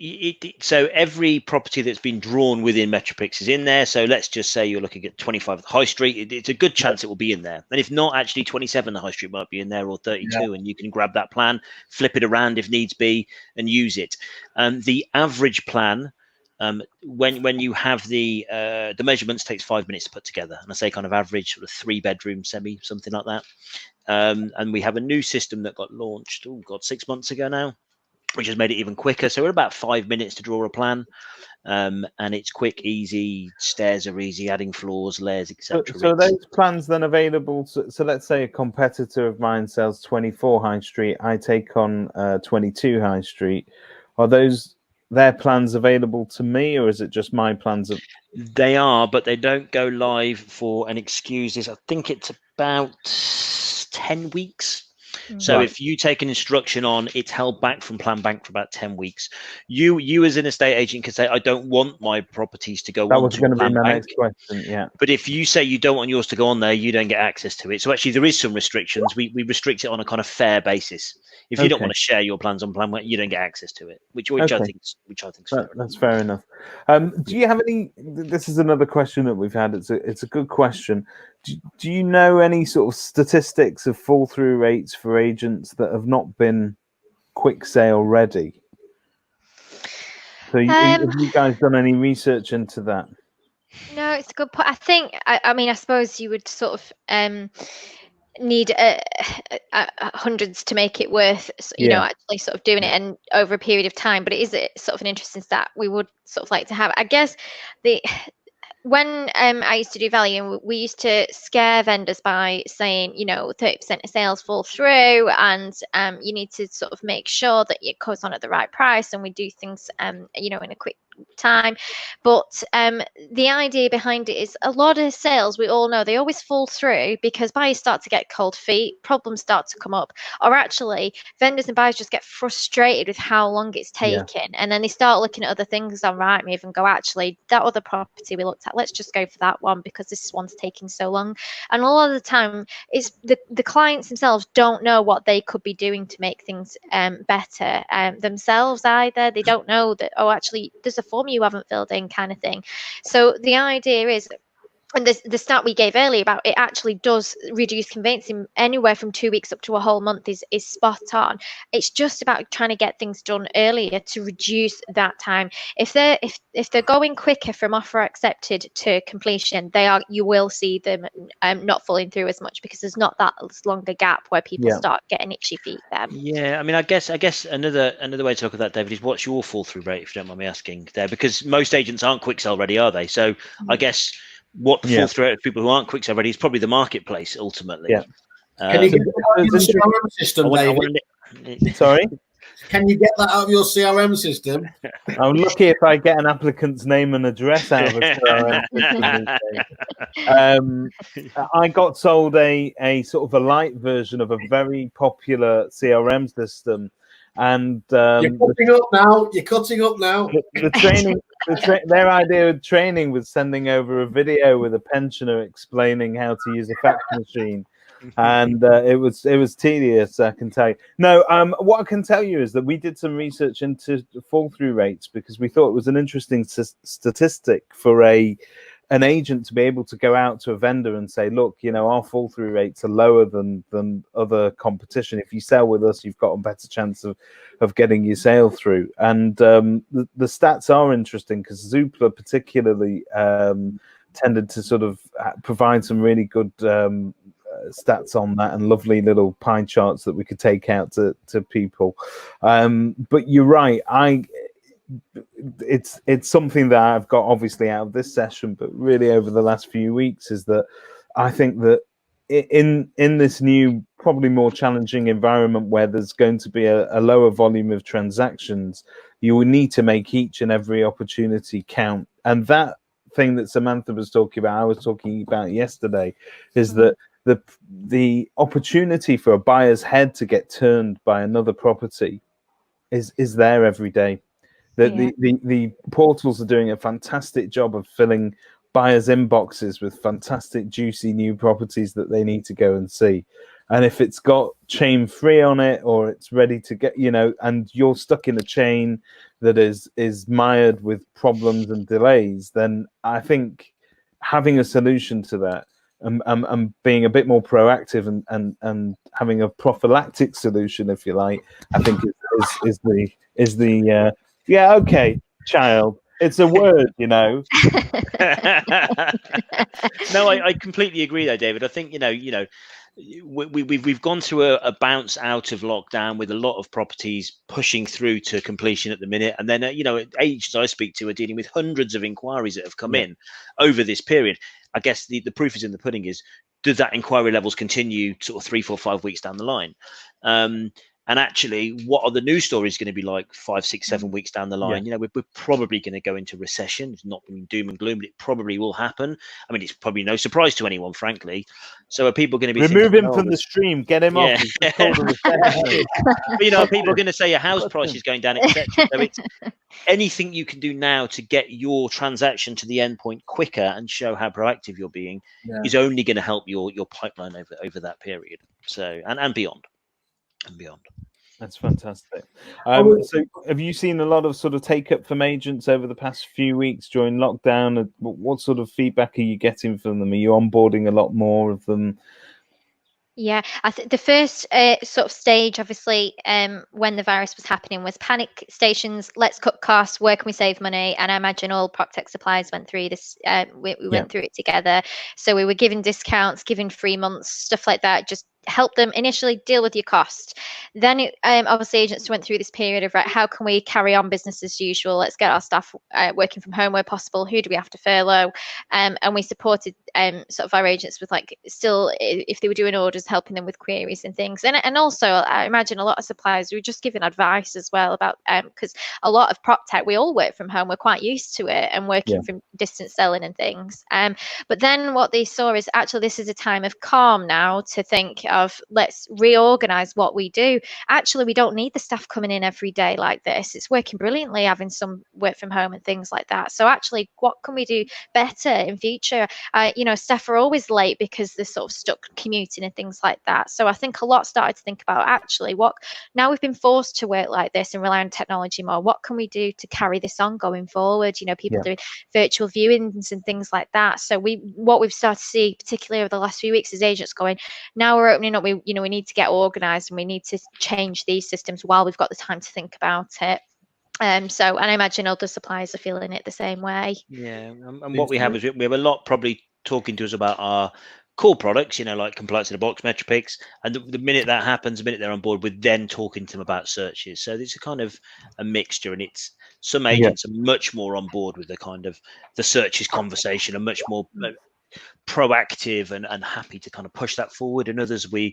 so every property that's been drawn within Metropix is in there. So let's just say you're looking at 25 at the High Street. It's a good chance it will be in there. And if not, actually 27 the High Street might be in there, or 32, and you can grab that plan, flip it around if needs be, and use it. The average plan, when you have the measurements, takes 5 minutes to put together. And I say kind of average, sort of 3-bedroom semi, something like that. And we have a new system that got launched, 6 months ago now, which has made it even quicker. So we're about 5 minutes to draw a plan, and it's quick, easy. Stairs are easy, adding floors, layers, etc. So are those plans then available? So let's say a competitor of mine sells 24 High Street. I take on 22 High Street. Are those their plans available to me, or is it just my plans? They are, but they don't go live for an excuse. I think it's about 10 weeks. So if you take an instruction on, it's held back from Plan Bank for about 10 weeks. You as an estate agent can say, I don't want my properties to go on to Plan Bank. That was going to be my next question, yeah. But if you say you don't want yours to go on there, you don't get access to it. So actually there is some restrictions. We restrict it on a kind of fair basis. If you don't want to share your plans on Plan Bank, you don't get access to it, which I think is fair. That's fair enough. Do you have any, this is another question that we've had. It's a good question. Do you know any sort of statistics of fall through rates for agents that have not been quick sale ready? So have you guys done any research into that? No, it's a good point. I think, I mean, I suppose you would sort of need hundreds to make it worth, you know, actually sort of doing it and over a period of time. But it is sort of an interesting stat we would sort of like to have. I guess when I used to do value, we used to scare vendors by saying, you know, 30% of sales fall through, and you need to sort of make sure that it goes on at the right price, and we do things, you know, in a quick time. But the idea behind it is a lot of sales, we all know, they always fall through because buyers start to get cold feet, problems start to come up, or actually vendors and buyers just get frustrated with how long it's taking, and then they start looking at other things on Rightmove and go, actually, that other property we looked at, let's just go for that one because this one's taking so long. And a lot of the time it's the clients themselves don't know what they could be doing to make things better themselves either. They don't know that, oh, actually there's a form you haven't filled in, kind of thing. So the idea is, and the stat we gave earlier about it actually does reduce conveyancing anywhere from 2 weeks up to a whole month is spot on. It's just about trying to get things done earlier to reduce that time. If they're going quicker from offer accepted to completion, you will see them not falling through as much because there's not that longer gap where people start getting itchy feet then. Yeah, I mean, I guess another way to look at that, David, is what's your fall through rate, if you don't mind me asking there, because most agents aren't quick sell ready, are they? So I guess what the fall through rate of people who aren't quick sale ready is probably the marketplace ultimately. Can you get that out of your CRM system, David? Sorry? Can you get that out of your CRM system? I'm lucky if I get an applicant's name and address out of a CRM system. I got sold a sort of a light version of a very popular CRM system. And you're cutting up now. You're cutting up now. The training, their idea of training was sending over a video with a pensioner explaining how to use a fax machine, and it was tedious, I can tell you. No, what I can tell you is that we did some research into fall through rates because we thought it was an interesting statistic for an agent to be able to go out to a vendor and say, look, you know, our fall through rates are lower than other competition. If you sell with us, you've got a better chance of getting your sale through. And the stats are interesting because Zoopla particularly tended to sort of provide some really good stats on that and lovely little pie charts that we could take out to people. But you're right. It's something that I've got obviously out of this session, but really over the last few weeks is that I think that in this new, probably more challenging environment where there's going to be a lower volume of transactions, you will need to make each and every opportunity count. And that thing that Samantha was talking about, I was talking about yesterday, is that the opportunity for a buyer's head to get turned by another property is there every day. The portals are doing a fantastic job of filling buyers' inboxes with fantastic, juicy new properties that they need to go and see. And if it's got chain free on it, or it's ready to get, and you're stuck in a chain that is mired with problems and delays, then I think having a solution to that, and being a bit more proactive and having a prophylactic solution, if you like, I think is the yeah, okay, child. It's a word, No, I completely agree, though, David. I think we've gone through a bounce out of lockdown with a lot of properties pushing through to completion at the minute, and then agents I speak to are dealing with hundreds of inquiries that have come in over this period. I guess the proof is in the pudding. Is, do that inquiry levels continue sort of 3, 4, 5 weeks down the line? And actually, what are the news stories going to be like 5, 6, 7 weeks down the line? We're probably going to go into recession. It's not been doom and gloom, but it probably will happen. I mean, it's probably no surprise to anyone, frankly. So are people going to be remove him from the stream? Get him off. He's called a recession. People are going to say your house price is going down, etc. So it's anything you can do now to get your transaction to the end point quicker and show how proactive you're being is only going to help your pipeline over that period. So and beyond. And beyond. That's fantastic. So have you seen a lot of sort of take up from agents over the past few weeks during lockdown? What sort of feedback are you getting from them? Are you onboarding a lot more of them? Yeah, I think the first sort of stage, obviously, when the virus was happening, was panic stations. Let's cut costs. Where can we save money? And I imagine all prop tech suppliers went through this. We went through it together. So we were giving discounts, giving 3 months, stuff like that. Just help them initially deal with your cost. Then obviously agents went through this period of, right, how can we carry on business as usual? Let's get our staff working from home where possible. Who do we have to furlough? And we supported sort of our agents with, like, still, if they were doing orders, helping them with queries and things. And also I imagine a lot of suppliers were just giving advice as well about, because a lot of prop tech, we all work from home. We're quite used to it and working from distance selling and things. But then what they saw is, actually, this is a time of calm now to think of, let's reorganize what we do. Actually, we don't need the staff coming in every day like this. It's working brilliantly having some work from home and things like that. So actually, what can we do better in future? Staff are always late because they're sort of stuck commuting and things like that. So I think a lot started to think about, actually, what, now we've been forced to work like this and rely on technology more, what can we do to carry this on going forward? People doing virtual viewings and things like that. So what we've started to see, particularly over the last few weeks, is agents going, now we're opening up, we need to get organized and we need to change these systems while we've got the time to think about it. And I imagine other suppliers are feeling it the same way. Yeah, and what we have is we have a lot probably talking to us about our core products, like compliance in a box, Metropix, and the minute that happens, the minute they're on board, we're then talking to them about searches. So it's a kind of a mixture, and it's some agents are much more on board with the kind of the searches conversation and much more proactive and happy to kind of push that forward, and others we're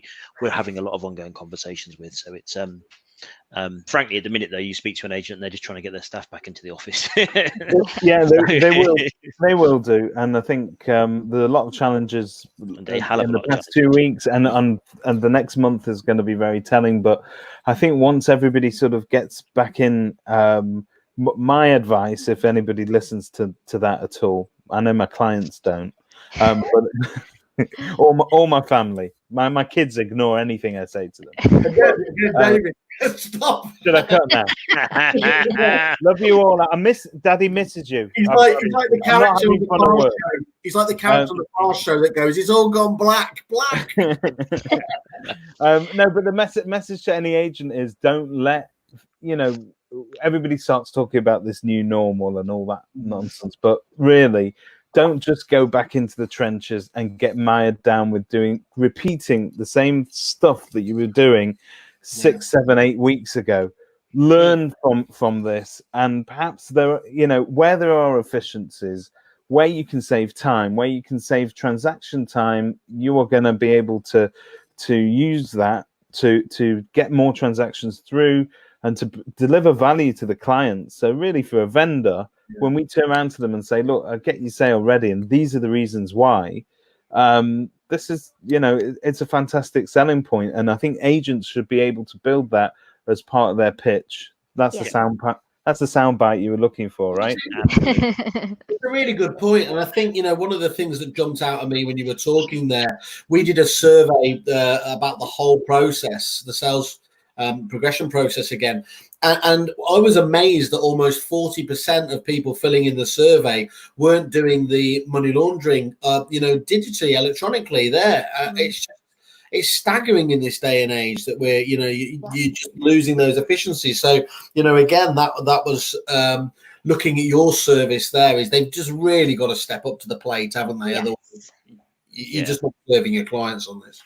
having a lot of ongoing conversations with. So it's frankly, at the minute though, you speak to an agent and they're just trying to get their staff back into the office. they will do, and I think there are a lot of challenges in the past 2 weeks, and the next month is going to be very telling. But I think once everybody sort of gets back in, my advice, if anybody listens to that at all, I know my clients don't, but all my family, my kids ignore anything I say to them. David, stop. Should I cut now? Love you all. Daddy misses you. He's like the character on the car show. He's like the character on the car show that goes, "It's all gone black." No, but the message to any agent is, don't let everybody starts talking about this new normal and all that nonsense, but really, don't just go back into the trenches and get mired down with repeating the same stuff that you were doing 6, 7, 8 weeks ago. Learn from this, and perhaps where there are efficiencies, where you can save time, where you can save transaction time, you are going to be able to use that to get more transactions through and to deliver value to the client. So really, for a vendor, when we turn around to them and say, look, I get your sale ready, and these are the reasons why, this is, it's a fantastic selling point. And I think agents should be able to build that as part of their pitch. That's That's the soundbite you were looking for, right? It's a really good point, and I think one of the things that jumped out at me when you were talking there, we did a survey about the whole process, the sales progression process again, and I was amazed that almost 40% of people filling in the survey weren't doing the money laundering, digitally, electronically. It's staggering in this day and age that we're you're just losing those efficiencies. So again, that was looking at your service there, is they've just really got to step up to the plate, haven't they? Yes. Otherwise you're just not serving your clients on this.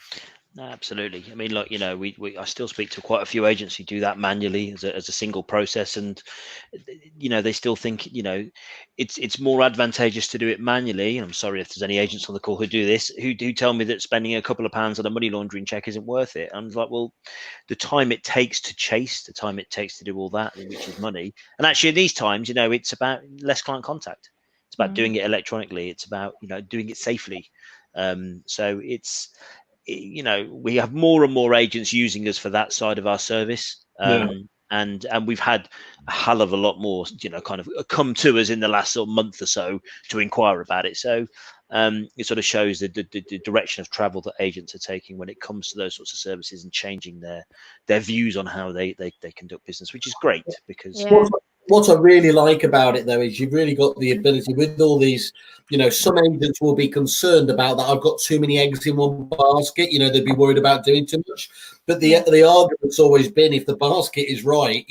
No, absolutely. I mean, look, I still speak to quite a few agents who do that manually as a single process, and they still think it's more advantageous to do it manually. And I'm sorry if there's any agents on the call who do this, who do tell me that spending a couple of pounds on a money laundering check isn't worth it. I'm like, well, the time it takes to chase, the time it takes to do all that, which is money, and actually in these times, it's about less client contact. It's about doing it electronically. It's about doing it safely. So it's. We have more and more agents using us for that side of our service, and we've had a hell of a lot more kind of come to us in the last sort of month or so to inquire about it. So it sort of shows the direction of travel that agents are taking when it comes to those sorts of services and changing their views on how they conduct business, which is great because what I really like about it, though, is you've really got the ability with all these, some agents will be concerned about that. I've got too many eggs in one basket. They'd be worried about doing too much. But the argument's always been, if the basket is right,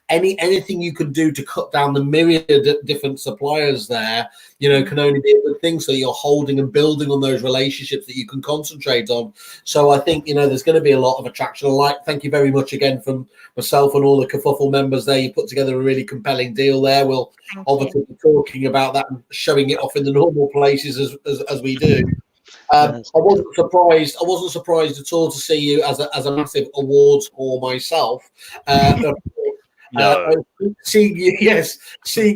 anything you can do to cut down the myriad of different suppliers there, can only be a good thing. So you're holding and building on those relationships that you can concentrate on. So I think, there's going to be a lot of attraction. Thank you very much again from myself and all the Kerfuffle members there. You put together a really compelling deal there. We'll obviously be talking about that and showing it off in the normal places as we do. I wasn't surprised. I wasn't surprised at all to see you as a massive awards whore myself. Seeing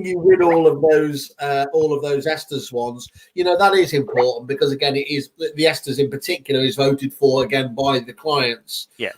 you win all of those Esther's ones, that is important because again, it is the Esther's in particular is voted for again by the clients. It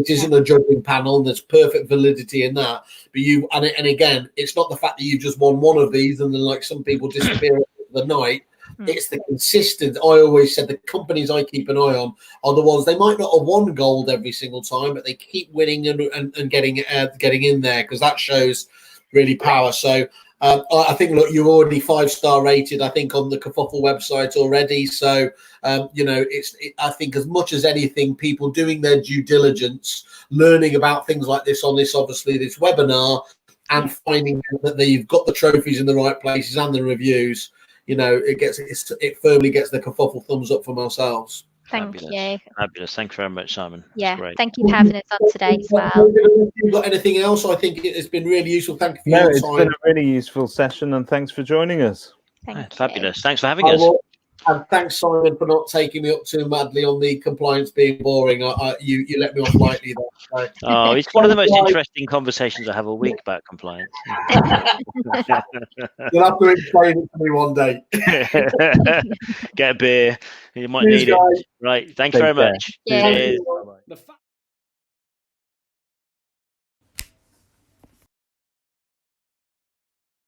isn't a judging panel. There's perfect validity in that. But and again, it's not the fact that you just won one of these and then like some people disappear over the night. It's the consistent. I always said the companies I keep an eye on are the ones, they might not have won gold every single time, but they keep winning and getting in there because that shows really power. So I think, look, you're already 5-star rated, I think, on the Kerfuffle website already. So, I think as much as anything, people doing their due diligence, learning about things like this on this webinar and finding that they've got the trophies in the right places and the reviews, it firmly gets the Kerfuffle thumbs up from ourselves. Thank you. Fabulous. Thanks very much, Simon. Yeah, great. Thank you for having us on today as well. Have you got anything else? I think it's been really useful. Thank you for your time. It's been a really useful session, and thanks for joining us. Thank you. Fabulous. Thanks for having us. And thanks, Simon, for not taking me up too madly on the compliance being boring. You let me off lightly there. So. It's one of the most interesting conversations I have all week about compliance. You'll have to explain it to me one day. Get a beer. You might need it. Right. Thanks very much. Yeah. Cheers. Bye-bye.